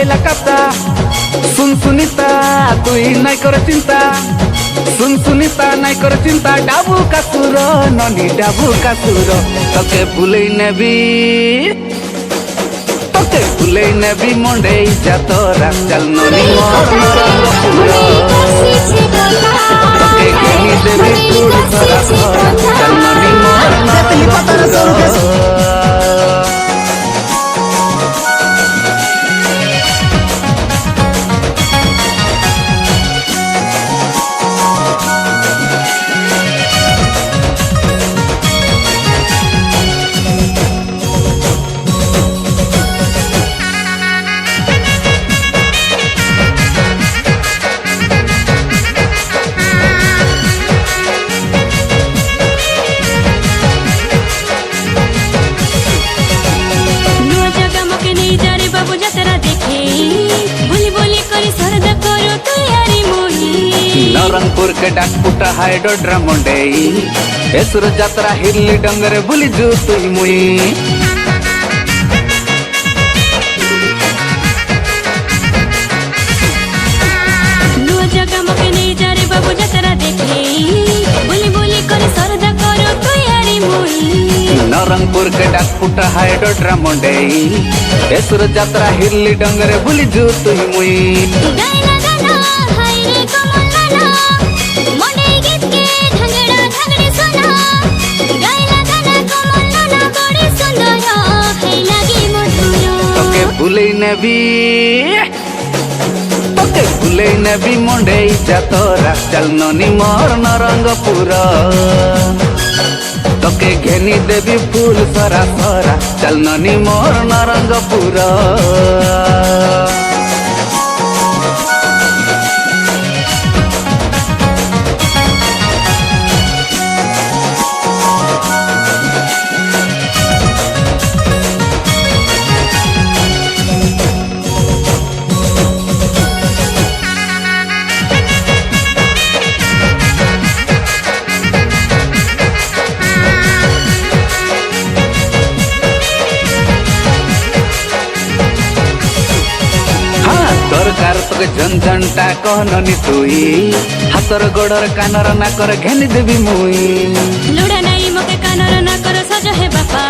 लाइला काप्ता सुन सुनीता तुई नाई कर चिंता सुन सुनीता नाई कर चिंता डाबू कासुर ननी डाबू कासुर तके भूले नेबी तके भूले नेबी मंडे जातरा चल ननी मोर नरंगपुर तके घेनी देवी फूल सरा सरा चल ननी मोर नरंगपुर नरंगपुर के डाकपुटा हाइड्रोड्रा मंडे एसुर जात्रा हिरली डंगरे बुली जू तुई मुई नुआ जगह मके नहीं जा रे बाबू जात्रा देखे बुली बुली करे सरदा करो तू यारी मुई नरंगपुर के डाकपुटा हाइड्रोड्रा मंडे एसुर जात्रा हिरली डंगरे बुली जू तुई मुई गाना गाना हाय रे कमलना मोने गीत के ढंगड़ा ढंगड़े सुना गाना गाना कमलना बड़े सुंदर है लगी मधुर तके भूले नेबी तके भूले नेबी मंडे जातरा चल ननी मोर नरंगपुर तके घेनी देवी फूल सरा सरा चल ननी मोर नरंगपुर तके झन झनटा कहननी तुई हातर गोड़र कानर नाकर घेनी देवी मुई लुड़ा नहीं मके कानर ना कर सज है बापा